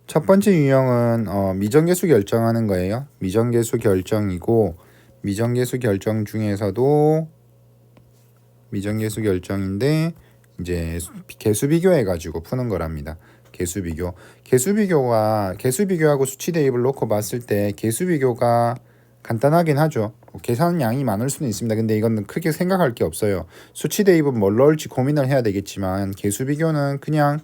첫 번째 유형은 미정계수 결정하는 거예요. 미정계수 결정이고 미정계수 결정 중에서도 미정계수 결정인데 이제 개수 비교해 가지고 푸는 거랍니다. 개수 비교. 개수 비교하고 수치 대입을 놓고 봤을 때 개수 비교가 간단하긴 하죠. 계산량이 많을 수는 있습니다. 근데 이건 크게 생각할 게 없어요. 수치 대입은 뭘 넣을지 고민을 해야 되겠지만 개수 비교는 그냥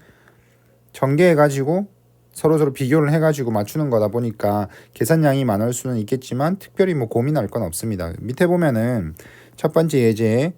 전개해 가지고 서로 비교를 해가지고 맞추는 거다 보니까 계산량이 많을 수는 있겠지만 특별히 뭐 고민할 건 없습니다. 밑에 보면은 첫 번째 예제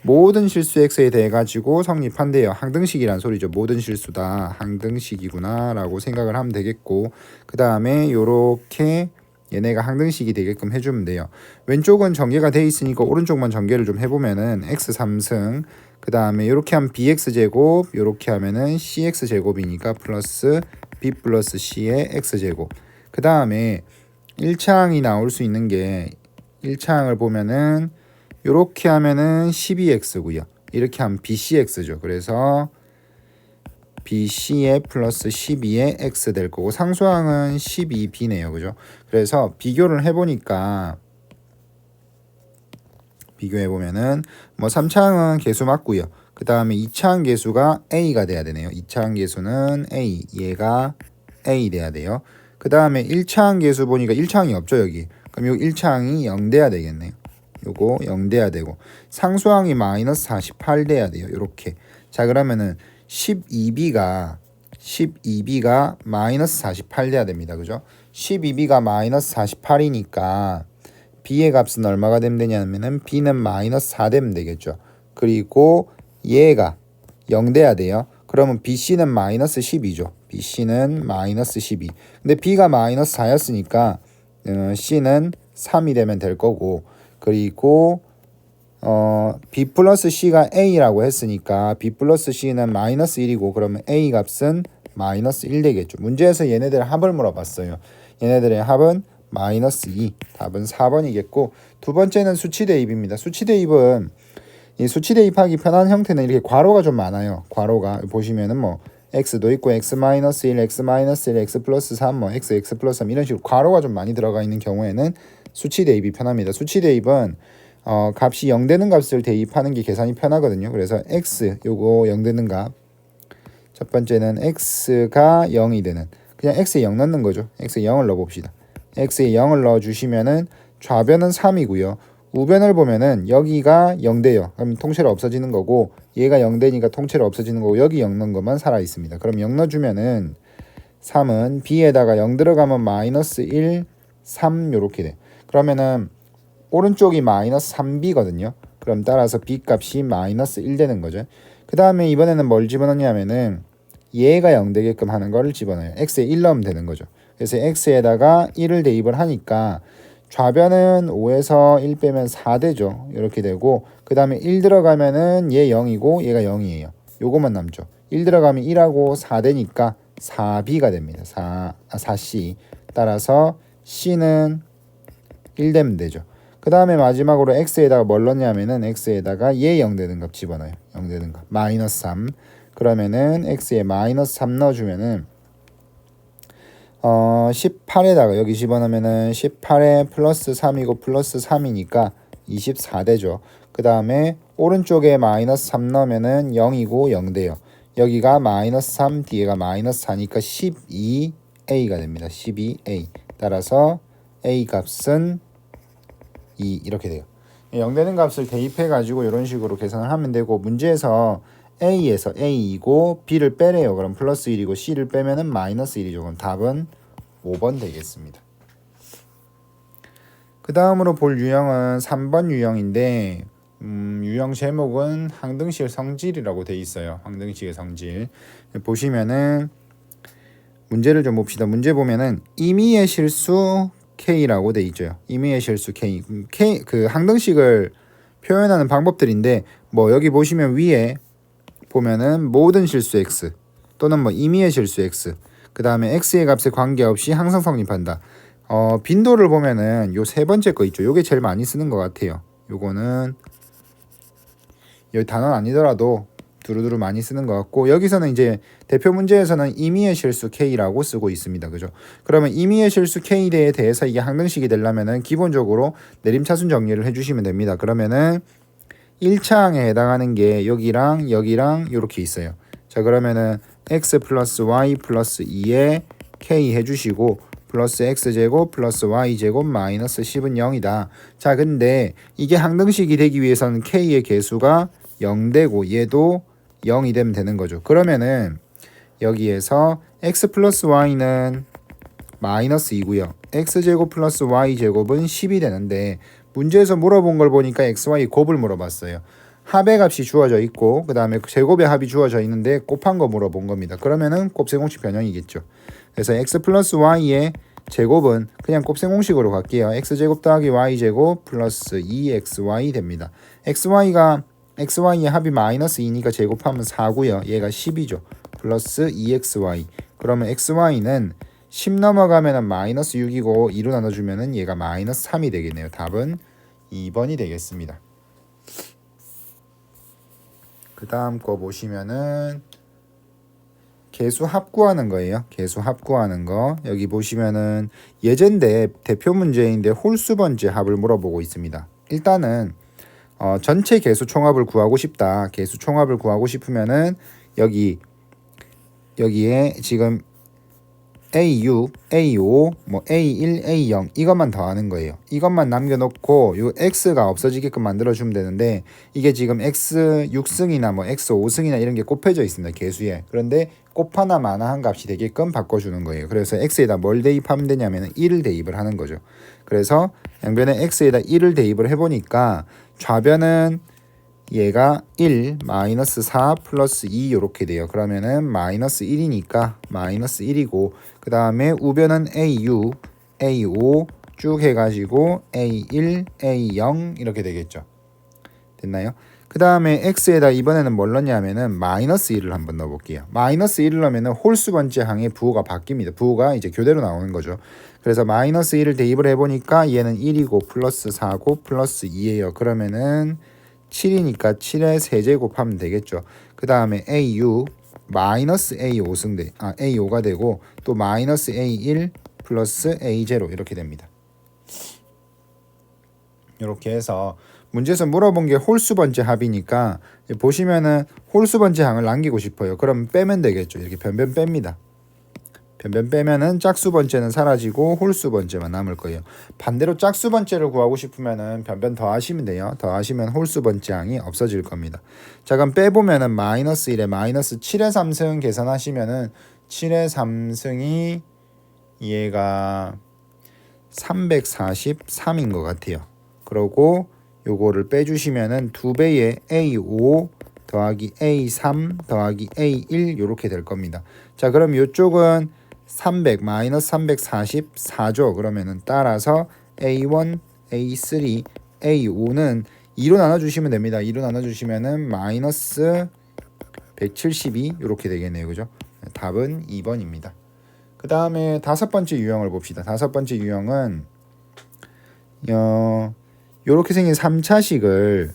모든 실수 x에 대해 가지고 성립한대요. 항등식이란 소리죠. 모든 실수다. 항등식이구나 라고 생각을 하면 되겠고 그 다음에 요렇게 얘네가 항등식이 되게끔 해주면 돼요. 왼쪽은 전개가 돼 있으니까 오른쪽만 전개를 좀 해보면은 x 3승 그 다음에 이렇게 하면 bx제곱 이렇게 하면은 cx제곱이니까 플러스 b 플러스 c의 x제곱 그 다음에 1차항이 나올 수 있는 게 1차항을 보면은 이렇게 하면은 12x고요. 이렇게 하면 bcx죠. 그래서 bc의 플러스 12의 x 될 거고 상수항은 12b네요. 그죠? 그래서 비교를 해보니까 비교해보면은 뭐 3차항은 계수 맞고요. 그 다음에 2차항 계수가 a가 돼야 되네요. 2차항 계수는 a, 얘가 a 돼야 돼요. 그 다음에 1차항 계수 보니까 1차항이 없죠 여기. 그럼 요 1차항이 0 돼야 되겠네요. 요거 0 돼야 되고 상수항이 마이너스 48 돼야 돼요. 요렇게. 자 그러면은 12b가 마이너스 48 돼야 됩니다. 그죠? 12b가 마이너스 48이니까 b의 값은 얼마가 되면 되냐면은 b는 마이너스 4 되면 되겠죠. 그리고 얘가 0 돼야 돼요. 그러면 bc는 마이너스 12죠. bc는 마이너스 12. 근데 b가 마이너스 4였으니까 c는 3이 되면 될 거고 그리고 b 플러스 c가 a라고 했으니까 b 플러스 c는 마이너스 1이고 그러면 a 값은 마이너스 1 되겠죠. 문제에서 얘네들 합을 물어봤어요. 얘네들의 합은 마이너스 2. 답은 4번이겠고 두 번째는 수치 대입입니다. 수치 대입은 이 수치 대입하기 편한 형태는 이렇게 괄호가 좀 많아요. 괄호가 보시면은 뭐 x도 있고 x 마이너스 1, x 마이너스 1, x 플러스 3, 뭐 x 플러스 3 이런 식으로 괄호가 좀 많이 들어가 있는 경우에는 수치 대입이 편합니다. 수치 대입은 값이 0 되는 값을 대입하는 게 계산이 편하거든요. 그래서 x 요거 0 되는 값 첫 번째는 x가 0이 되는 그냥 x에 0 넣는 거죠. x에 0을 넣어 봅시다. x에 0을 넣어 주시면은 좌변은 3이고요. 우변을 보면은 여기가 0 돼요. 그럼 통째로 없어지는 거고 얘가 0 되니까 통째로 없어지는 거고 여기 0 넣은 것만 살아 있습니다. 그럼 0 넣어 주면은 3은 b에다가 0 들어가면 마이너스 1, 3 요렇게 돼. 그러면은 오른쪽이 마이너스 3b거든요. 그럼 따라서 b 값이 마이너스 1 되는 거죠. 그 다음에 이번에는 뭘 집어넣냐면은 얘가 0 되게끔 하는 거를 집어넣어요. x에 1 넣으면 되는 거죠. 그래서 x에다가 1을 대입을 하니까 좌변은 5에서 1 빼면 4 되죠. 이렇게 되고 그 다음에 1 들어가면은 얘 0이고 얘가 0이에요. 요거만 남죠. 1 들어가면 1하고 4 되니까 4b가 됩니다. 4c 따라서 c는 1 되면 되죠. 그 다음에 마지막으로 x에다가 뭘 넣냐면은 x에다가 얘 0 되는 값 집어넣어요. 0 되는 값 마이너스 3 그러면은 x에 마이너스 3 넣어주면은 18에다가 여기 집어넣으면은 18에 플러스 3이고 플러스 3이니까 24 되죠. 그 다음에 오른쪽에 마이너스 3 넣으면은 0이고 0 돼요. 여기가 마이너스 3 뒤에가 마이너스 4니까 12a가 됩니다. 12a 따라서 a 값은 2 이렇게 돼요. 0 되는 값을 대입해 가지고 이런 식으로 계산을 하면 되고 문제에서 a에서 a이고 b를 빼래요. 그럼 플러스 1이고 c를 빼면은 마이너스 1이죠. 그럼 답은 5번 되겠습니다. 그 다음으로 볼 유형은 3번 유형인데 유형 제목은 항등식 성질이라고 돼 있어요. 항등식의 성질. 보시면은 문제를 좀 봅시다. 문제 보면은 임의의 실수 K라고 돼 있죠. 임의의 실수 K. 그 항등식을 표현하는 방법들인데 뭐 여기 보시면 위에 보면은 모든 실수 X 또는 뭐 임의의 실수 X 그 다음에 X의 값에 관계없이 항상 성립한다. 빈도를 보면은 요 세 번째 거 있죠. 요게 제일 많이 쓰는 것 같아요. 요거는 여기 단어는 아니더라도 두루두루 많이 쓰는 것 같고 여기서는 이제 대표 문제에서는 임의의 실수 K라고 쓰고 있습니다. 그죠? 그러면 임의의 실수 K에 대해서 이게 항등식이 되려면은 기본적으로 내림차순 정리를 해주시면 됩니다. 그러면은 1차항에 해당하는 게 여기랑 여기랑 이렇게 있어요. 자 그러면은 x 플러스 y 플러스 2에 k 해주시고 플러스 x제곱 플러스 y제곱 마이너스 10은 0이다. 자 근데 이게 항등식이 되기 위해서는 k의 개수가 0되고 얘도 0이 되면 되는 거죠. 그러면은 여기에서 x 플러스 y는 마이너스 2고요. x제곱 플러스 y제곱은 10이 되는데 문제에서 물어본 걸 보니까 xy 곱을 물어봤어요. 합의 값이 주어져 있고 그 다음에 제곱의 합이 주어져 있는데 곱한 거 물어본 겁니다. 그러면은 곱셈공식 변형이겠죠. 그래서 x 플러스 y의 제곱은 그냥 곱셈공식으로 갈게요. x제곱 더하기 y제곱 플러스 2xy 됩니다. xy의 합이 마이너스 2니까 제곱하면 4고요. 얘가 10이죠. 플러스 2xy. 그러면 xy는 10 넘어가면 마이너스 6이고 2로 나눠주면 얘가 마이너스 3이 되겠네요. 답은 2번이 되겠습니다. 그 다음 거 보시면은 개수 합구하는 거예요. 개수 합구하는 거. 여기 보시면은 예제인데 대표 문제인데 홀수 번째 합을 물어보고 있습니다. 일단은 전체 개수 총합을 구하고 싶다. 개수 총합을 구하고 싶으면은 여기에 지금 A6, A5, 뭐 A1, A0 이것만 더하는 거예요. 이것만 남겨놓고 요 X가 없어지게끔 만들어주면 되는데 이게 지금 X 6승이나 뭐 X 5승이나 이런 게 곱해져 있습니다. 개수에. 그런데 곱하나 마나한 값이 되게끔 바꿔주는 거예요. 그래서 X에다 뭘 대입하면 되냐면 1을 대입을 하는 거죠. 그래서 양변에 X에다 1을 대입을 해보니까 좌변은 얘가 1, 마이너스 4, 플러스 2 이렇게 돼요. 그러면은 마이너스 1이니까 마이너스 1이고 그 다음에 우변은 AU, A5 쭉 해가지고 A1, A0 이렇게 되겠죠. 됐나요? 그 다음에 X에다 이번에는 뭘 넣냐면은 마이너스 1을 한번 넣어볼게요. 마이너스 1을 넣으면은 홀수 번째 항의 부호가 바뀝니다. 부호가 이제 교대로 나오는 거죠. 그래서 마이너스 1을 대입을 해보니까 얘는 1이고 플러스 4고 플러스 2예요. 그러면은 7이니까 7의 세제곱하면 되겠죠. 그 다음에 AU 마이너스 A5가 되고 또 마이너스 A1 플러스 A0 이렇게 됩니다. 이렇게 해서 문제에서 물어본 게 홀수 번째 합이니까 보시면은 홀수 번째 항을 남기고 싶어요. 그럼 빼면 되겠죠. 이렇게 변변 뺍니다. 변변 빼면은 짝수 번째는 사라지고 홀수 번째만 남을 거예요. 반대로 짝수 번째를 구하고 싶으면은 변변 더하시면 돼요. 더하시면 홀수 번째 항이 없어질 겁니다. 자 그럼 빼보면은 마이너스 1에 마이너스 7의 3승 계산하시면은 7의 3승이 얘가 343인 것 같아요. 그러고 요거를 빼주시면은 2배의 A5 더하기 A3 더하기 A1 요렇게 될 겁니다. 자 그럼 요쪽은 300 마이너스 344죠. 그러면은 따라서 A1, A3, A5는 2로 나눠주시면 됩니다. 2로 나눠주시면은 마이너스 172 이렇게 되겠네요. 그죠? 답은 2번입니다. 그 다음에 다섯 번째 유형을 봅시다. 다섯 번째 유형은 요렇게 생긴 3차식을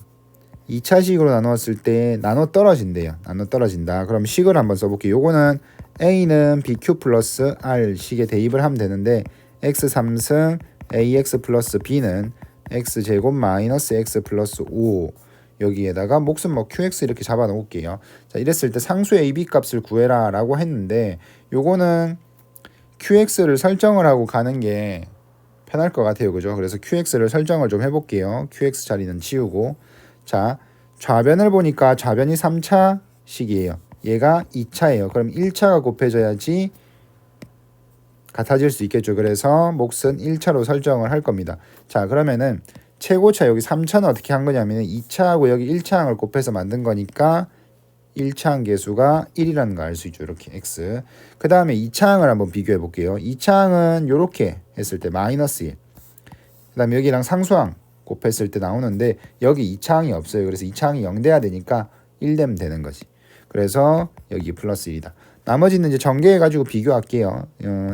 2차식으로 나누었을 때 나눠 떨어진대요. 나눠 떨어진다. 그럼 식을 한번 써볼게요. 요거는 A는 BQ 플러스 R 식에 대입을 하면 되는데 X 3승 AX 플러스 B는 X제곱 마이너스 X 플러스 5 여기에다가 몫은 뭐 QX 이렇게 잡아 놓을게요. 자 이랬을 때 상수 AB 값을 구해라 라고 했는데 요거는 QX를 설정을 하고 가는 게 편할 것 같아요. 그죠? 그래서 QX를 설정을 좀 해볼게요. QX 자리는 치우고 자 좌변을 보니까 좌변이 3차식이에요. 얘가 2차예요. 그럼 1차가 곱해져야지 같아질 수 있겠죠. 그래서 몫은 1차로 설정을 할 겁니다. 자 그러면은 최고차 여기 3차는 어떻게 한 거냐면 2차하고 여기 1차항을 곱해서 만든 거니까 1차항 계수가 1이라는 거 알 수 있죠. 이렇게 x. 그 다음에 2차항을 한번 비교해 볼게요. 2차항은 이렇게 했을 때 마이너스 1. 그 다음에 여기랑 상수항 곱했을 때 나오는데 여기 2차항이 없어요. 그래서 2차항이 0 돼야 되니까 1 되면 되는 거지. 그래서 여기 플러스 1이다. 나머지는 이제 전개해가지고 비교할게요.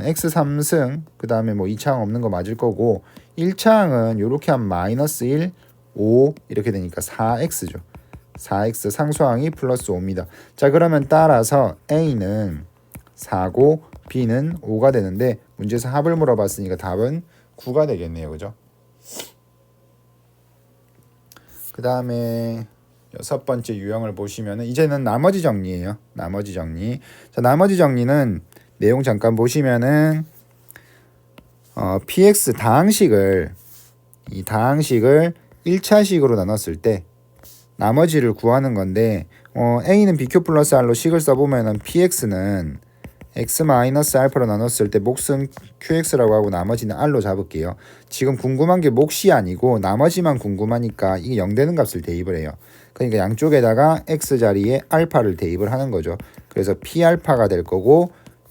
x 3승 그 다음에 뭐 2차항 없는 거 맞을 거고 1차항은 이렇게 하면 마이너스 1, 5 이렇게 되니까 4x죠. 4x 상수항이 플러스 5입니다. 자, 그러면 따라서 A는 4고 B는 5가 되는데 문제에서 합을 물어봤으니까 답은 9가 되겠네요. 그죠? 그 다음에 6번째 유형을 보시면은 이제는 나머지 정리예요. 나머지 정리. 자, 나머지 정리는 내용 잠깐 보시면은 px 다항식을 1차식으로 나눴을 때 나머지를 구하는 건데 a는 bq 플러스 r로 식을 써보면은 px는 x 마이너스 알파로 나눴을 때 몫은 qx라고 하고 나머지는 r로 잡을게요. 지금 궁금한 게 몫이 아니고 나머지만 궁금하니까 이게 0 되는 값을 대입을 해요. 그러니까 양쪽에다가 x 자리에 알파를 대입을 하는 거죠. 그래서 p 알파가 될 거고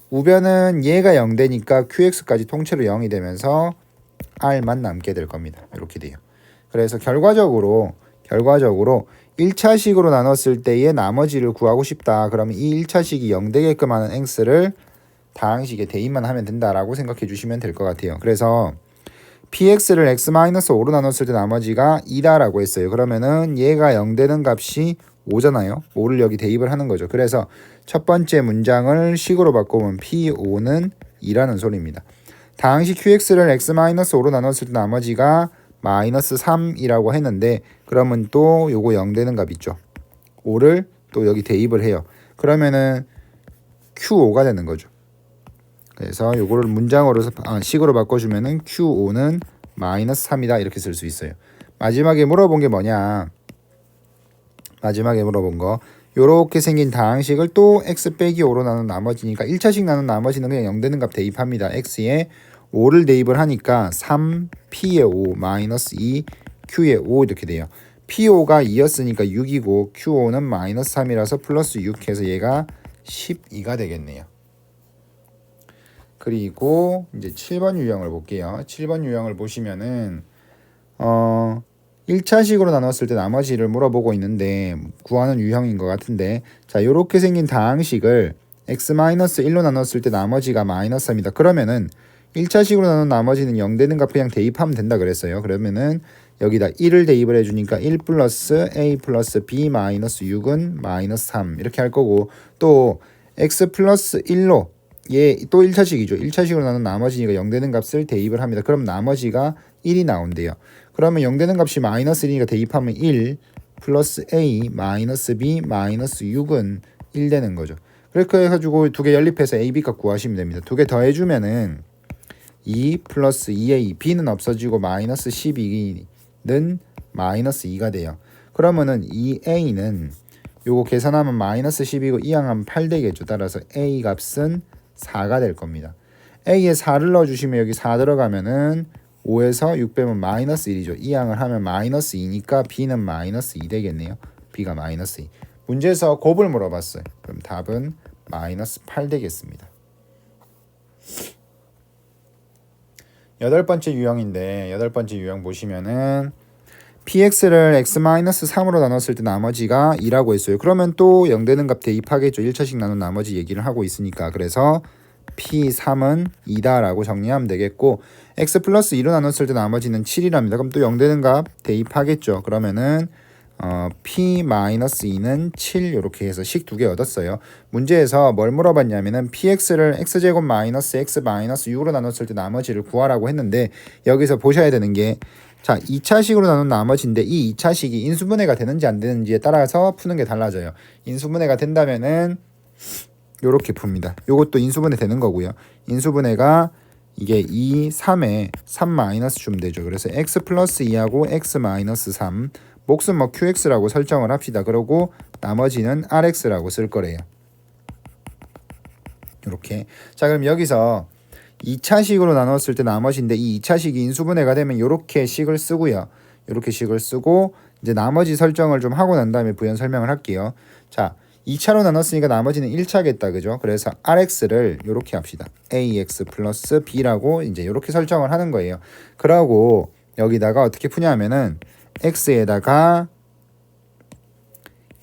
우변은 얘가 0 되니까 qx까지 통째로 0이 되면서 r만 남게 될 겁니다. 이렇게 돼요. 그래서 결과적으로 1차식으로 나눴을 때의 나머지를 구하고 싶다. 그러면 이 1차식이 0 되게끔 하는 x를 다항식에 대입만 하면 된다라고 생각해 주시면 될 것 같아요. 그래서 px를 x-5로 나눴을 때 나머지가 2다라고 했어요. 그러면은 얘가 0 되는 값이 5잖아요. 5를 여기 대입을 하는 거죠. 그래서 첫 번째 문장을 식으로 바꾸면 p5는 2라는 소리입니다. 다항식 qx를 x-5로 나눴을 때 나머지가 마이너스 3이라고 했는데 그러면 또 요거 0 되는 값 있죠. 5를 또 여기 대입을 해요. 그러면은 q5가 되는 거죠. 그래서 요거를 문장으로 식으로 바꿔주면은 q5는 마이너스 3이다 이렇게 쓸 수 있어요. 마지막에 물어본 게 뭐냐? 마지막에 물어본 거 요렇게 생긴 다항식을 또 x 빼기 5로 나눈 나머지니까 1차식 나눈 나머지는 그냥 0 되는 값 대입합니다. x에 5를 대입을 하니까 3p의 5 마이너스 2 q의 5 이렇게 돼요. p5가 2였으니까 6이고 q5는 마이너스 3이라서 플러스 6 해서 얘가 12가 되겠네요. 그리고 이제 7번 유형을 볼게요. 7번 유형을 보시면은 1차식으로 나눴을 때 나머지를 물어보고 있는데 구하는 유형인 것 같은데 자, 요렇게 생긴 다항식을 x-1로 나눴을 때 나머지가 마이너스 3이다. 그러면은 1차식으로 나눈 나머지는 0 되는 값 그냥 대입하면 된다 그랬어요. 그러면은 여기다 1을 대입을 해주니까 1 플러스 a 플러스 b 마이너스 6은 마이너스 3 이렇게 할 거고 또 x 플러스 1로 얘 또 1차식이죠. 1차식으로 나눈 나머지니까 0 되는 값을 대입을 합니다. 그럼 나머지가 1이 나온대요. 그러면 0 되는 값이 마이너스 1이니까 대입하면 1 플러스 a 마이너스 b 마이너스 6은 1 되는 거죠. 그렇게 해가지고 두 개 연립해서 a, b 값 구하시면 됩니다. 두 개 더해주면은 2 플러스 2a b는 없어지고 마이너스 12는 마이너스 2가 돼요. 그러면은 2a는 요거 계산하면 마이너스 10이고 이항하면 8 되겠죠. 따라서 a 값은 4가 될 겁니다. a에 4를 넣어주시면 여기 4 들어가면은 5에서 6 빼면 마이너스 1이죠. 이항을 하면 마이너스 2니까 b는 마이너스 2 되겠네요. b가 마이너스 2. 문제에서 곱을 물어봤어요. 그럼 답은 마이너스 8 되겠습니다. 8번째 유형인데 8번째 유형 보시면은 px를 x-3으로 나눴을 때 나머지가 2라고 했어요. 그러면 또 0 되는 값 대입하겠죠. 1차식 나눈 나머지 얘기를 하고 있으니까. 그래서 p3은 2다라고 정리하면 되겠고 x 플러스 2로 나눴을 때 나머지는 7이랍니다. 그럼 또 0 되는 값 대입하겠죠. 그러면은 p-2는 7 이렇게 해서 식 두 개 얻었어요. 문제에서 뭘 물어봤냐면은 px를 x제곱 마이너스 x 마이너스 6으로 나눴을 때 나머지를 구하라고 했는데 여기서 보셔야 되는 게 자, 2차식으로 나눈 나머지인데 이 2차식이 인수분해가 되는지 안 되는지에 따라서 푸는 게 달라져요. 인수분해가 된다면은 요렇게 풉니다. 요것도 인수분해 되는 거고요. 인수분해가 이게 2, 3에 3 마이너스 주면 되죠. 그래서 x 플러스 2하고 x 마이너스 3 몫은 뭐 qx라고 설정을 합시다. 그러고 나머지는 rx라고 쓸 거래요. 이렇게. 자, 그럼 여기서 2차식으로 나눴을 때 나머지인데 이 2차식이 인수분해가 되면 이렇게 식을 쓰고요. 이렇게 식을 쓰고 이제 나머지 설정을 좀 하고 난 다음에 부연 설명을 할게요. 자, 2차로 나눴으니까 나머지는 1차겠다. 그죠? 그래서 rx를 이렇게 합시다. ax 플러스 b라고 이제 이렇게 설정을 하는 거예요. 그러고 여기다가 어떻게 푸냐 하면은 x에다가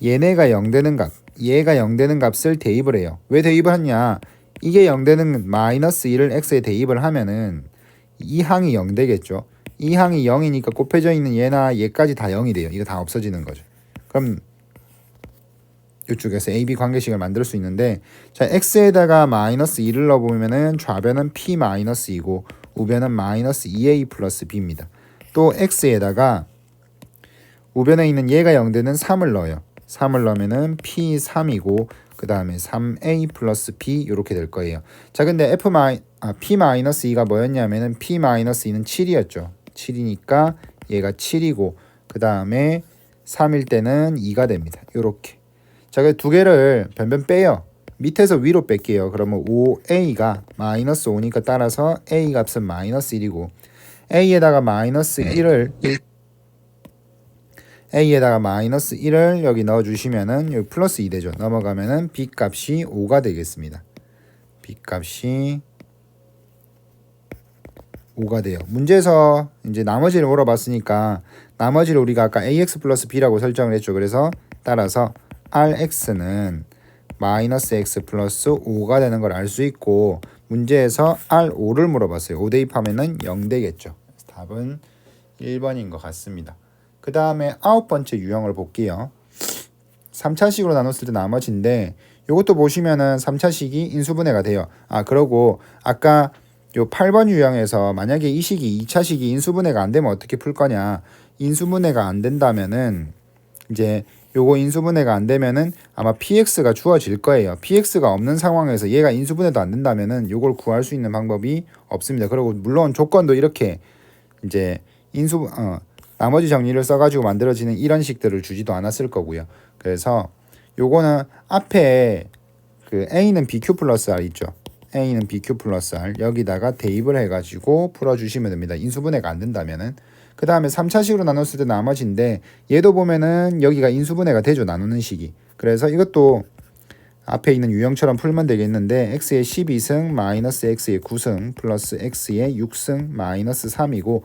얘네가 0 되는 값, 얘가 0 되는 값을 대입을 해요. 왜 대입을 하냐? 이게 0 되는 마이너스 1을 x에 대입을 하면은 이 항이 0 되겠죠. 이 항이 0이니까 곱해져 있는 얘나 얘까지 다 0이 돼요. 이거 다 없어지는 거죠. 그럼 이쪽에서 AB 관계식을 만들 수 있는데, 자 x에다가 마이너스 2를 넣어보면은 좌변은 p 마이너스 2고 우변은 마이너스 2a 플러스 b입니다. 또 x에다가 우변에 있는 얘가 0되는 3을 넣어요. 3을 넣으면은 p3이고 그 다음에 3a 플러스 b 이렇게 될 거예요. 자 근데 p 마이너스 2가 뭐였냐면은 p 마이너스 2는 7이었죠. 7이니까 얘가 7이고 그 다음에 3일 때는 2가 됩니다. 요렇게. 자, 그 두 개를 변변 빼요. 밑에서 위로 뺄게요. 그러면 5a가 마이너스 5니까 따라서 a 값은 마이너스 1이고 a에다가 마이너스 1을 여기 넣어주시면은 여기 플러스 2 되죠. 넘어가면은 b 값이 5가 되겠습니다. b 값이 5가 돼요. 문제에서 이제 나머지를 물어봤으니까 나머지를 우리가 아까 ax 플러스 b라고 설정을 했죠. 그래서 따라서 rx는 마이너스 x 플러스 5가 되는 걸 알 수 있고 문제에서 r5를 물어봤어요. 5 대입하면은 0 되겠죠. 답은 1번인 것 같습니다. 그 다음에 9번째 유형을 볼게요. 3차식으로 나눴을 때 나머지인데 이것도 보시면은 3차식이 인수분해가 돼요. 그러고 아까 요 8번 유형에서 만약에 이 식이 2차식이 인수분해가 안 되면 어떻게 풀 거냐. 인수분해가 안 된다면은 이제 요거 인수분해가 안 되면은 아마 px가 주어질 거예요. px가 없는 상황에서 얘가 인수분해도 안 된다면은 요걸 구할 수 있는 방법이 없습니다. 그리고 물론 조건도 이렇게 이제 나머지 정리를 써가지고 만들어지는 이런 식들을 주지도 않았을 거고요. 그래서 요거는 앞에 그 a는 bq 플러스 r 있죠. a는 bq 플러스 r 여기다가 대입을 해가지고 풀어주시면 됩니다. 인수분해가 안 된다면은. 그 다음에 3차식으로 나눴을 때 나머지인데 얘도 보면은 여기가 인수분해가 되죠. 나누는 식이. 그래서 이것도 앞에 있는 유형처럼 풀면 되겠는데 x의 12승 마이너스 x의 9승 플러스 x의 6승 마이너스 3이고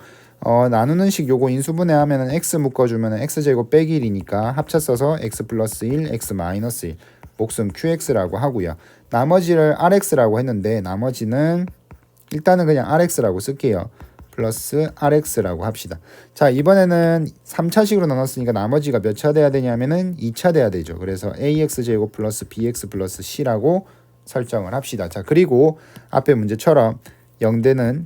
나누는 식 요거 인수분해하면은 x 묶어주면은 x제곱 빼기 1이니까 합쳐 써서 x 플러스 1 x 마이너스 1 목숨 qx라고 하고요. 나머지를 rx라고 했는데 나머지는 일단은 그냥 rx라고 쓸게요. 플러스 rx라고 합시다. 자 이번에는 3차식으로 나눴으니까 나머지가 몇 차 돼야 되냐면은 2차 돼야 되죠. 그래서 ax제곱 플러스 bx 플러스 c라고 설정을 합시다. 자 그리고 앞에 문제처럼 0되는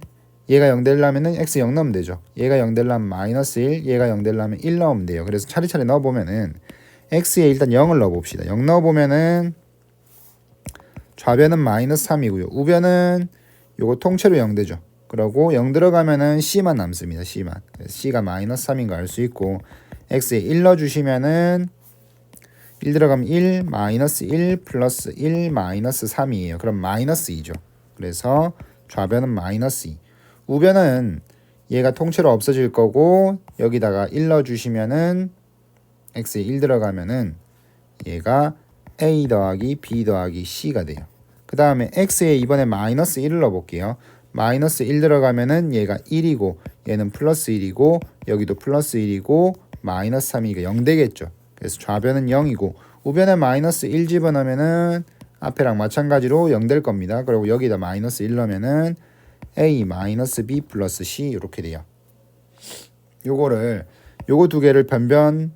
얘가 0 되려면은 x 0 넣으면 되죠. 얘가 0 되려면 마이너스 1 얘가 0 되려면 1 넣으면 돼요. 그래서 차례차례 넣어보면은 x에 일단 0을 넣어봅시다. 0 넣어보면은 좌변은 마이너스 3이고요. 우변은 요거 통째로 0 되죠. 그러고 0 들어가면은 c만 남습니다. c만. c가 마이너스 3인 거 알 수 있고 x에 1 넣어주시면은 1 들어가면 1 마이너스 1 플러스 1 마이너스 3이에요. 그럼 마이너스 2죠. 그래서 좌변은 마이너스 2. 우변은 얘가 통째로 없어질 거고 여기다가 1 넣어주시면은 x에 1 들어가면은 얘가 a 더하기 b 더하기 c가 돼요. 그 다음에 x에 이번에 마이너스 1을 넣어볼게요. 마이너스 1 들어가면은 얘가 1이고 얘는 플러스 1이고 여기도 플러스 1이고 마이너스 3이니까 0 되겠죠. 그래서 좌변은 0이고 우변에 마이너스 1 집어넣으면은 앞에랑 마찬가지로 0 될 겁니다. 그리고 여기다 마이너스 1 넣으면은 a 마이너스 b 플러스 c 이렇게 돼요. 요거 두 개를 변변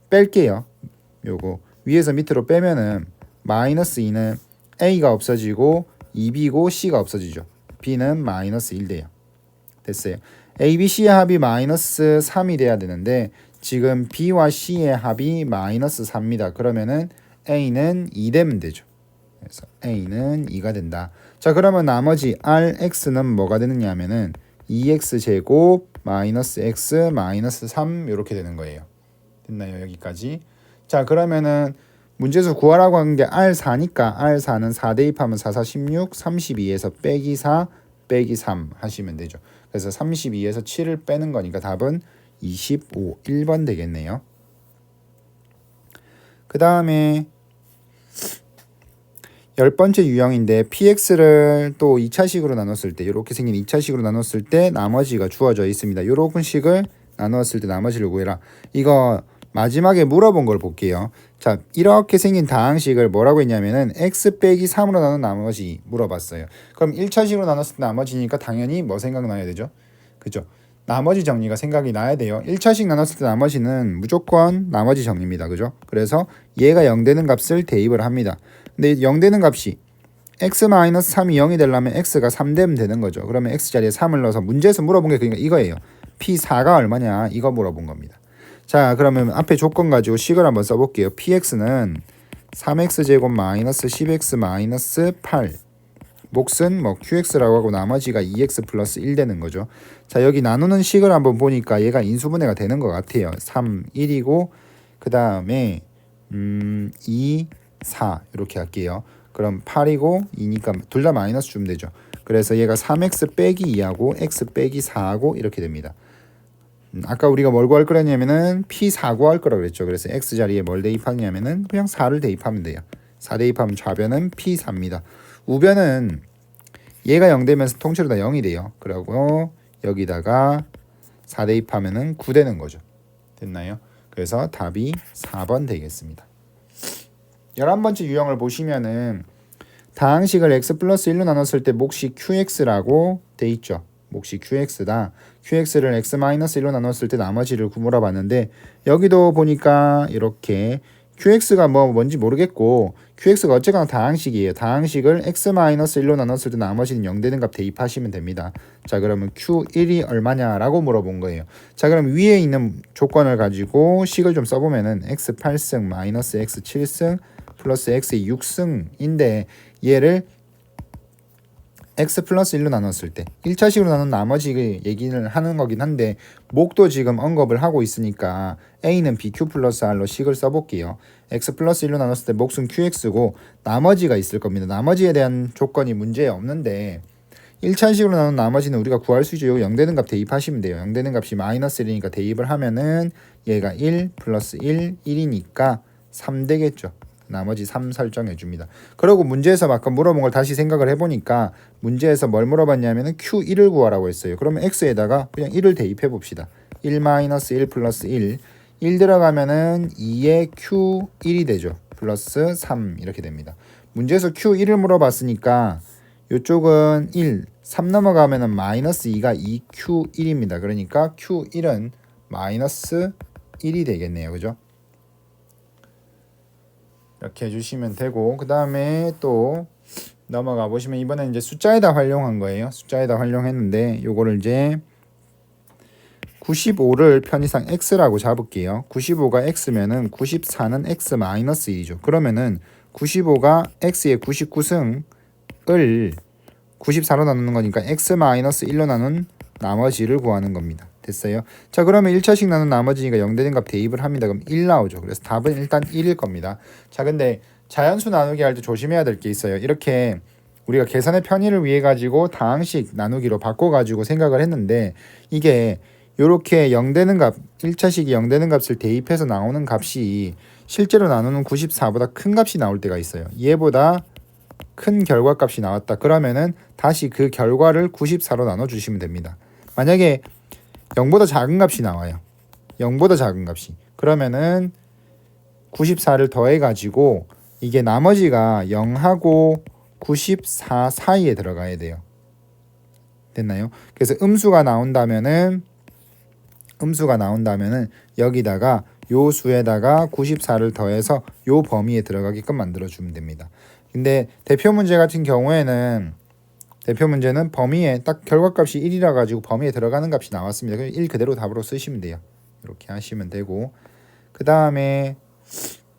뺄게요. 요거 위에서 밑으로 빼면은 마이너스 2는 a가 없어지고 2b고 c가 없어지죠. b는 마이너스 1 돼요. 됐어요. a, b, c의 합이 마이너스 3이 돼야 되는데 지금 b와 c의 합이 마이너스 3입니다. 그러면은 a는 2 되면 되죠. 그래서 a는 2가 된다. 자 그러면 나머지 rx는 뭐가 되느냐 하면은 2x 제곱 마이너스 x 마이너스 3 이렇게 되는 거예요. 됐나요? 여기까지. 자 그러면은 문제에서 구하라고 한 게 R4니까 R4는 4 대입하면 4, 4, 16, 32에서 빼기 4, 빼기 3 하시면 되죠. 그래서 32에서 7을 빼는 거니까 답은 25, 1번 되겠네요. 그 다음에 10번째 유형인데 px를 또 2차식으로 나눴을 때 이렇게 생긴 2차식으로 나눴을 때 나머지가 주어져 있습니다. 이런 식을 나누었을 때 나머지를 구해라. 이거 마지막에 물어본 걸 볼게요. 자 이렇게 생긴 다항식을 뭐라고 했냐면은 x 빼기 3으로 나눈 나머지 물어봤어요. 그럼 1차식으로 나눴을 때 나머지니까 당연히 뭐 생각나야 되죠? 그죠? 나머지 정리가 생각이 나야 돼요. 1차식 나눴을 때 나머지는 무조건 나머지 정리입니다. 그죠? 그래서 얘가 0 되는 값을 대입을 합니다. 근데 0 되는 값이 x-3이 0이 되려면 x가 3 되면 되는 거죠. 그러면 x 자리에 3을 넣어서 문제에서 물어본 게 그러니까 이거예요. p4가 얼마냐 이거 물어본 겁니다. 자, 그러면 앞에 조건 가지고 식을 한번 써볼게요. px는 3x제곱 마이너스 10x 마이너스 8 몫은 뭐 qx라고 하고 나머지가 2x 플러스 1 되는 거죠. 자, 여기 나누는 식을 한번 보니까 얘가 인수분해가 되는 것 같아요. 3, 1이고 그 다음에 2, 4 이렇게 할게요. 그럼 8이고 2니까 둘 다 마이너스 주면 되죠. 그래서 얘가 3x 빼기 2하고 x 빼기 4하고 이렇게 됩니다. 아까 우리가 뭘 구할 거랬냐면은 p4 구할 거라고 그랬죠. 그래서 x 자리에 뭘 대입하냐면은 그냥 4를 대입하면 돼요. 4 대입하면 좌변은 p4입니다. 우변은 얘가 0 되면서 통째로 다 0이 돼요. 그리고 여기다가 4 대입하면은 9 되는 거죠. 됐나요? 그래서 답이 4번 되겠습니다. 11번째 유형을 보시면은 다항식을 x 플러스 1로 나눴을 때 몫이 qx라고 돼 있죠. 몫이 qx다. qx를 x 마이너스 1로 나눴을 때 나머지를 물어봤는데 여기도 보니까 이렇게 qx가 뭔지 모르겠고 qx가 어쨌거나 다항식이에요. 다항식을 x 마이너스 1로 나눴을 때 나머지는 0 되는 값 대입하시면 됩니다. 자, 그러면 q1이 얼마냐라고 물어본 거예요. 자, 그럼 위에 있는 조건을 가지고 식을 좀 써보면은 x 8승 마이너스 x 7승 플러스 x 6승인데 얘를 x 플러스 1로 나눴을 때 1차식으로 나눈 나머지 얘기를 하는 거긴 한데 목도 지금 언급을 하고 있으니까 a는 bq 플러스 r로 식을 써볼게요. x 플러스 1로 나눴을 때 몫은 qx고 나머지가 있을 겁니다. 나머지에 대한 조건이 문제 없는데 1차식으로 나눈 나머지는 우리가 구할 수 있죠. 0 되는 값 대입하시면 돼요. 0 되는 값이 마이너스 1이니까 대입을 하면은 얘가 1 플러스 1, 1이니까 3 되겠죠. 나머지 3 설정해 줍니다. 그리고 문제에서 아까 물어본 걸 다시 생각을 해보니까 문제에서 뭘 물어봤냐면 Q1을 구하라고 했어요. 그러면 X에다가 그냥 1을 대입해 봅시다. 1 마이너스 1 플러스 1 1 들어가면은 2에 Q1이 되죠. 플러스 3 이렇게 됩니다. 문제에서 Q1을 물어봤으니까 이쪽은 1, 3 넘어가면은 마이너스 2가 2Q1입니다. 그러니까 Q1은 마이너스 1이 되겠네요. 그죠? 이렇게 해주시면 되고 그 다음에 또 넘어가 보시면 이번엔 이제 숫자에다 활용한 거예요. 숫자에다 활용했는데 요거를 이제 95를 편의상 x라고 잡을게요. 95가 x면은 94는 x 마이너스 2죠. 그러면은 95가 x의 99승을 94로 나누는 거니까 x 마이너스 1로 나눈 나머지를 구하는 겁니다. 됐어요? 자, 그러면 1차식 나눈 나머지니까 0 되는 값 대입을 합니다. 그럼 1 나오죠. 그래서 답은 일단 1일 겁니다. 자, 근데 자연수 나누기 할 때 조심해야 될 게 있어요. 이렇게 우리가 계산의 편의를 위해 가지고 다항식 나누기로 바꿔 가지고 생각을 했는데 이게 요렇게 0 되는 값, 1차식이 0 되는 값을 대입해서 나오는 값이 실제로 나누는 94보다 큰 값이 나올 때가 있어요. 얘보다 큰 결과값이 나왔다. 그러면은 다시 그 결과를 94로 나눠 주시면 됩니다. 만약에 0보다 작은 값이 나와요. 0보다 작은 값이. 그러면은 94를 더해 가지고 이게 나머지가 0하고 94 사이에 들어가야 돼요. 됐나요? 그래서 음수가 나온다면은 여기다가 요 수에다가 94를 더해서 요 범위에 들어가게끔 만들어 주면 됩니다. 근데 대표 문제 같은 경우에는 대표 문제는 범위에 딱 결과값이 1이라 가지고 범위에 들어가는 값이 나왔습니다. 그럼 1 그대로 답으로 쓰시면 돼요. 이렇게 하시면 되고 그 다음에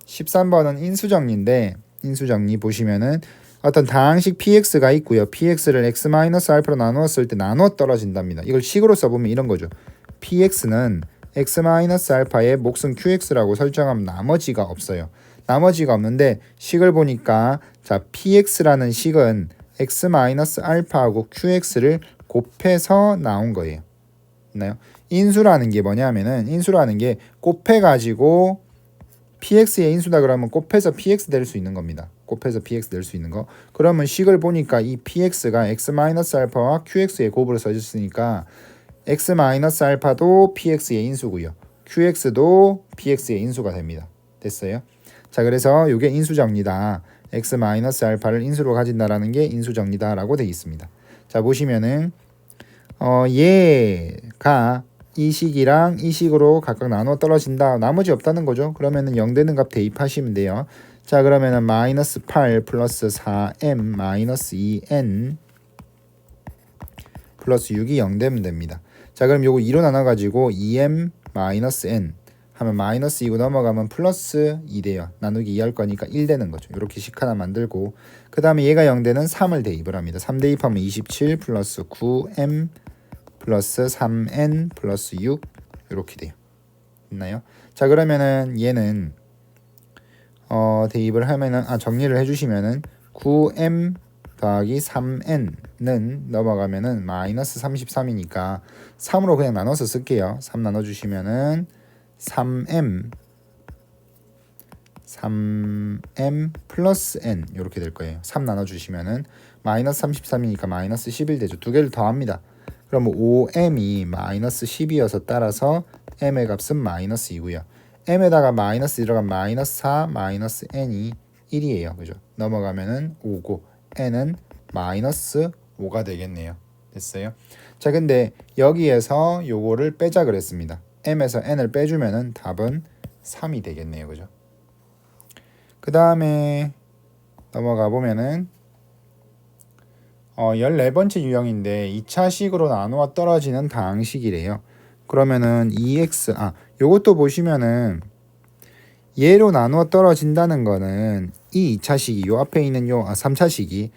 13번은 인수정리인데 인수정리 보시면은 어떤 다항식 px가 있고요. px를 x-알파로 나누었을 때 나누어 떨어진답니다. 이걸 식으로 써보면 이런 거죠. px는 x-알파의 몫은 qx라고 설정하면 나머지가 없어요. 나머지가 없는데 식을 보니까 자 px라는 식은 x-알파하고 qx를 곱해서 나온 거예요. 있나요? 인수라는 게 뭐냐면은 인수라는 게 곱해가지고 px의 인수다 그러면 곱해서 px 될 수 있는 겁니다. 곱해서 px 될 수 있는 거. 그러면 식을 보니까 이 px가 x-알파와 qx의 곱으로 써졌으니까 x-알파도 px의 인수고요. qx도 px의 인수가 됩니다. 됐어요? 자, 그래서 이게 인수정리다. x-알파를 인수로 가진다라는 게 인수정리다라고 되어 있습니다. 자, 보시면은 얘가 이 식이랑 이 식으로 각각 나누어 떨어진다. 나머지 없다는 거죠. 그러면은 0 되는 값 대입하시면 돼요. 자, 그러면은 마이너스 8 플러스 4m 마이너스 2n 플러스 6이 0 되면 됩니다. 자, 그럼 요거 2로 나눠가지고 2m 마이너스 n 하면 마이너스 2고 넘어가면 플러스 2 돼요. 나누기 2 할 거니까 1 되는 거죠. 이렇게 식 하나 만들고 그 다음에 얘가 0 되는 3을 대입을 합니다. 3 대입하면 27 플러스 9m 플러스 3n 플러스 6 이렇게 돼요. 있나요? 자, 그러면은 얘는 대입을 하면은 정리를 해주시면은 9m 더하기 3n는 넘어가면은 마이너스 33이니까 3으로 그냥 나눠서 쓸게요. 3 나눠주시면은 3m 플러스 n 이렇게 될 거예요. 3 나눠주시면은 마이너스 33이니까 마이너스 11 되죠. 두 개를 더합니다. 그럼 5m이 마이너스 10이어서 따라서 m의 값은 마이너스 2고요. m에다가 마이너스 들어간 마이너스 4 마이너스 n이 1이에요. 그죠? 넘어가면은 5고 n은 마이너스 5가 되겠네요. 됐어요? 자, 근데 여기에서 요거를 빼자 그랬습니다. m에서 n을 빼주면은 답은 3이 되겠네요. 그죠? 그 다음에 넘어가 보면은 14번째 유형인데 2차식으로 나누어 떨어지는 다항식이래요. 그러면은 2x 요것도 보시면은 얘로 나누어 떨어진다는 거는 이 2차식이 요 앞에 있는 요 3차식이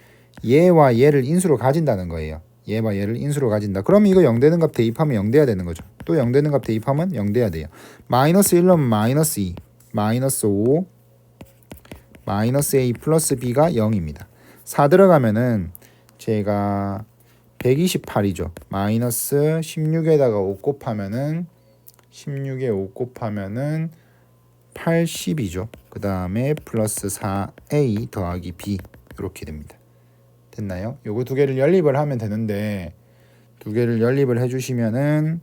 얘와 얘를 인수로 가진다는 거예요. 얘와 얘를 인수로 가진다. 그럼 이거 0 되는 값 대입하면 0 돼야 되는 거죠. 또 0 되는 값 대입하면 0 돼야 돼요. 마이너스 1로 마이너스 2, 마이너스 5, 마이너스 a 플러스 b가 0입니다. 4 들어가면은 제가 128이죠. 마이너스 16에다가 5 곱하면은 16에 5 곱하면은 80이죠. 그 다음에 플러스 4a 더하기 b 이렇게 됩니다. 됐나요? 요거 두 개를 연립을 하면 되는데 두 개를 연립을 해주시면은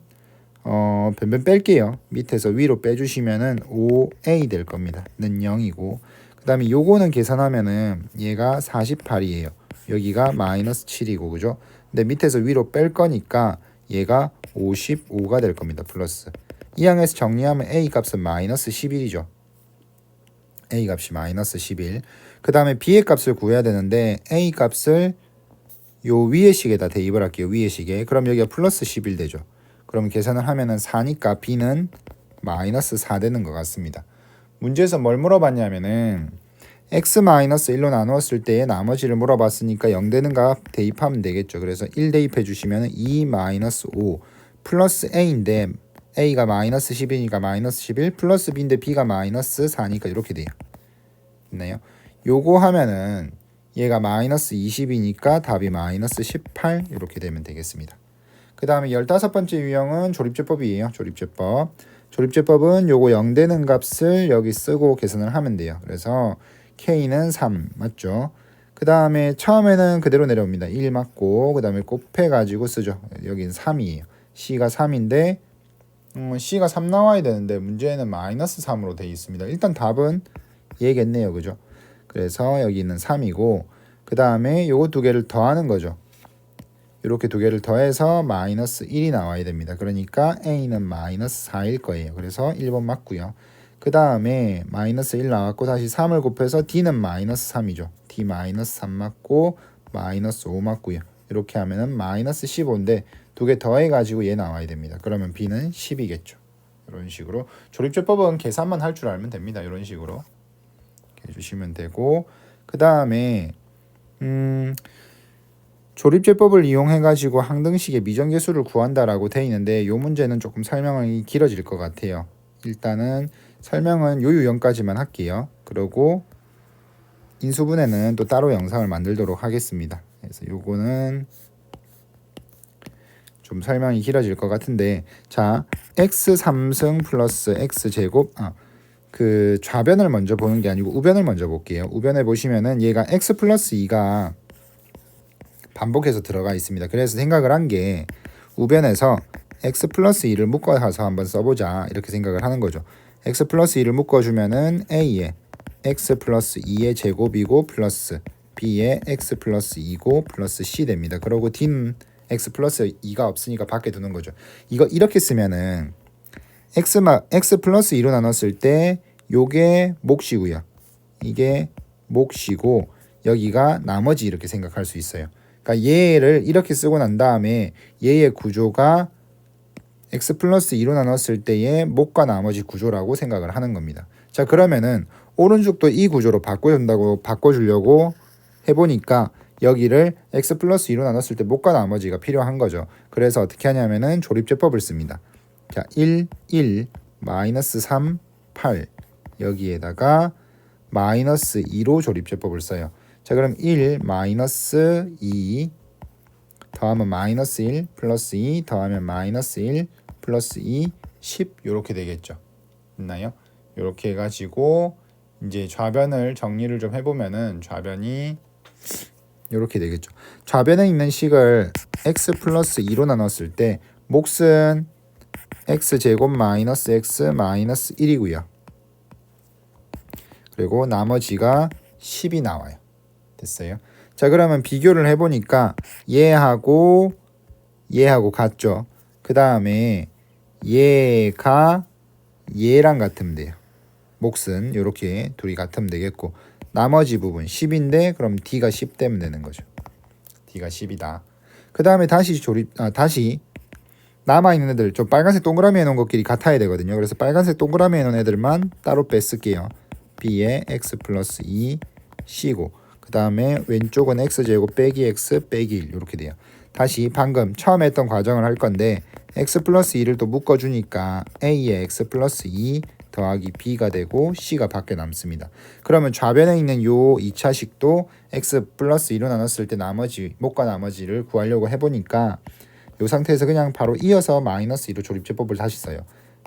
변변 뺄게요. 밑에서 위로 빼주시면은 5a 될 겁니다. 는 0이고 그 다음에 요거는 계산하면은 얘가 48이에요. 여기가 마이너스 7이고 그죠? 근데 밑에서 위로 뺄 거니까 얘가 55가 될 겁니다. 플러스 이 항에서 정리하면 a 값은 마이너스 11이죠. a 값이 마이너스 11. 그 다음에 b의 값을 구해야 되는데 a 값을 요 위의 식에다 대입을 할게요. 위의 식에. 그럼 여기가 플러스 11 되죠. 그럼 계산을 하면은 4니까 b는 마이너스 4 되는 것 같습니다. 문제에서 뭘 물어봤냐면은 x-1로 나누었을 때의 나머지를 물어봤으니까 0 되는 값 대입하면 되겠죠. 그래서 1 대입해 주시면 2-5 플러스 a인데 a가 마이너스 10이니까 마이너스 11 플러스 b인데 b가 마이너스 4니까 이렇게 돼요. 있나요? 요거 하면은 얘가 마이너스 20이니까 답이 마이너스 18 이렇게 되면 되겠습니다. 그 다음에 15번째 유형은 조립제법이에요. 조립제법은 요거 0 되는 값을 여기 쓰고 계산을 하면 돼요. 그래서 K는 3 맞죠? 그 다음에 처음에는 그대로 내려옵니다. 1 맞고 그 다음에 곱해가지고 쓰죠. 여기는 3이에요. C가 3인데 C가 3 나와야 되는데 문제는 마이너스 3으로 되어 있습니다. 일단 답은 얘겠네요. 그죠? 그래서 여기는 3이고 그 다음에 요거 두 개를 더하는 거죠. 이렇게 두 개를 더해서 마이너스 1이 나와야 됩니다. 그러니까 A는 마이너스 4일 거예요. 그래서 1번 맞고요. 그 다음에 마이너스 1 나왔고 다시 3을 곱해서 D는 마이너스 3이죠. D 마이너스 3 맞고 마이너스 5 맞고요. 이렇게 하면은 마이너스 15인데 두 개 더해가지고 얘 나와야 됩니다. 그러면 B는 10이겠죠. 이런 식으로 조립제법은 계산만 할 줄 알면 됩니다. 이런 식으로 해주시면 되고 그 다음에 조립제법을 이용해가지고 항등식의 미정계수를 구한다라고 돼 있는데 이 문제는 조금 설명이 길어질 것 같아요. 일단은 설명은 요 유형까지만 할게요. 그리고 인수분해는 또 따로 영상을 만들도록 하겠습니다. 그래서 요거는 좀 설명이 길어질 것 같은데 자 x 3승 플러스 x 제곱 그 좌변을 먼저 보는 게 아니고 우변을 먼저 볼게요. 우변에 보시면은 얘가 x 플러스 2가 반복해서 들어가 있습니다. 그래서 생각을 한 게 우변에서 x 플러스 2를 묶어서 한번 써보자 이렇게 생각을 하는 거죠. x 플러스 2를 묶어주면은 a에 x 플러스 2의 제곱이고 플러스 b에 x 플러스 2고 플러스 c 됩니다. 그리고 d는 x 플러스 2가 없으니까 밖에 두는 거죠. 이거 이렇게 쓰면은 x 플러스 2로 나눴을 때 요게 몫이고요. 이게 몫이고 여기가 나머지 이렇게 생각할 수 있어요. 그러니까 얘를 이렇게 쓰고 난 다음에 얘의 구조가 x 플러스 2로 나눴을 때의 몫과 나머지 구조라고 생각을 하는 겁니다. 자, 그러면은 오른쪽도 이 구조로 바꿔주려고 해보니까 여기를 x 플러스 2로 나눴을 때 몫과 나머지가 필요한 거죠. 그래서 어떻게 하냐면은 조립제법을 씁니다. 자, 1, 1, 마이너스 3, 8 여기에다가 마이너스 2로 조립제법을 써요. 자, 그럼 1 마이너스 2 더하면 마이너스 1 플러스 2 더하면 마이너스 1 플러스 2 10 이렇게 되겠죠. 됐나요? 이렇게 해가지고 이제 좌변을 정리를 좀 해보면은 좌변이 이렇게 되겠죠. 좌변에 있는 식을 x 플러스 2로 나눴을 때 몫은 x 제곱 마이너스 x 마이너스 1이고요. 그리고 나머지가 10이 나와요. 됐어요. 자, 그러면 비교를 해보니까 얘하고 같죠. 그 다음에 얘가 얘랑 같으면 돼요. 몫은 이렇게 둘이 같으면 되겠고 나머지 부분 10인데 그럼 D가 10 되면 되는 거죠. D가 10이다. 그 다음에 다시 남아있는 애들 좀 빨간색 동그라미 해놓은 것끼리 같아야 되거든요. 그래서 빨간색 동그라미 해놓은 애들만 따로 뺐을게요. B에 x 플러스 2 C고 그 다음에 왼쪽은 x제곱 빼기 x 빼기 1 이렇게 돼요. 다시 방금 처음에 했던 과정을 할 건데 x 플러스 2를 또 묶어주니까 a에 x 플러스 2 더하기 b가 되고 c가 밖에 남습니다. 그러면 좌변에 있는 요 2차식도 x 플러스 2로 나눴을 때 나머지 몫과 나머지를 구하려고 해보니까 요 상태에서 그냥 바로 이어서 마이너스 2로 조립제법을 다시 써요.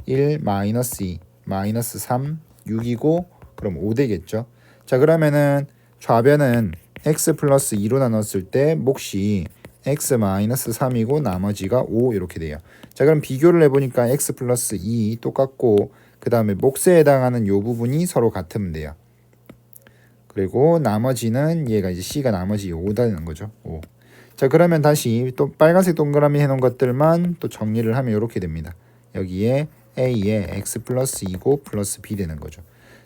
1 마이너스 2 마이너스 3 6이고 그럼 5 되겠죠. 자, 그러면은 좌변은 x 플러스 2로 나눴을 때 몫이 x 마이너스 3이고 나머지가 5 이렇게 돼요. 자, 그럼 비교를 해보니까 x 플러스 2 똑같고 그 다음에 몫에 해당하는 요 부분이 서로 같으면 돼요. 그리고 나머지는 얘가 이제 c가 나머지 5 되는 거죠. 5. 자, 그러면 다시 또 빨간색 동그라미 해놓은 것들만 또 정리를 하면 이렇게 됩니다. 여기에 a에 x 플러스 2고 플러스 b 되는 거죠.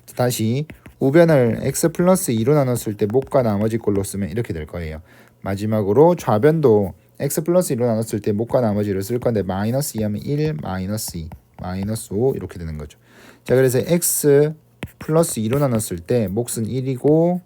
자, 다시 우변을 x 플러스 2로 나눴을 때 몫과 나머지 꼴로 쓰면 이렇게 될 거예요. 마지막으로 좌변도 x 플러스 2로 나눴을 때 몫과 나머지를 쓸 건데 마이너스 2 하면 1 마이너스 2 마이너스 5 이렇게 되는 거죠. 자, 그래서 x 플러스 2로 나눴을 때 몫은 1이고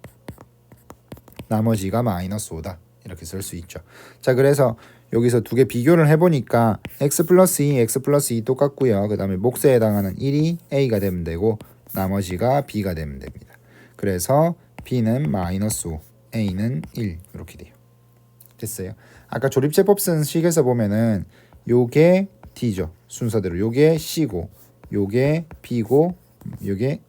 나머지가 마이너스 5다 이렇게 쓸 수 있죠. 자, 그래서 여기서 두 개 비교를 해보니까 x 플러스 2, x 플러스 2 똑같고요. 그 다음에 몫에 해당하는 1이 a가 되면 되고 나머지가 b가 되면 됩니다. 그래서 b는 마이너스 5, a는 1 이렇게 돼요. 됐어요. 아까 조립제법 쓴 식에서 보면은 요게 d죠. 순서대로 요게 c고 요게 b고 요게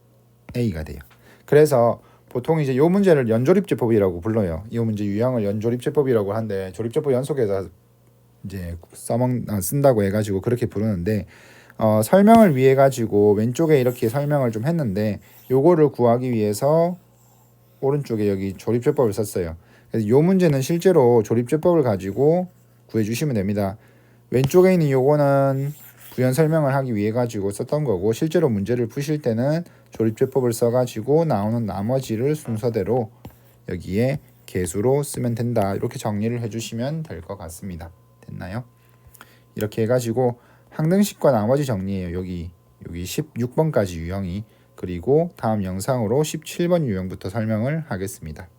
a가 돼요. 그래서 보통 이제 요 문제를 연조립제법이라고 불러요. 이 문제 유형을 연조립제법이라고 하는데 조립제법 연속해서 이제 쓴다고 해가지고 그렇게 부르는데 설명을 위해 가지고 왼쪽에 이렇게 설명을 좀 했는데 요거를 구하기 위해서 오른쪽에 여기 조립제법을 썼어요. 그래서 요 문제는 실제로 조립제법을 가지고 구해주시면 됩니다. 왼쪽에 있는 요거는 부연 설명을 하기 위해 가지고 썼던 거고 실제로 문제를 푸실 때는 조립제법을 써가지고 나오는 나머지를 순서대로 여기에 개수로 쓰면 된다. 이렇게 정리를 해주시면 될 것 같습니다. 됐나요? 이렇게 해가지고 항등식과 나머지 정리해요. 여기 16번까지 유형이 그리고 다음 영상으로 17번 유형부터 설명을 하겠습니다.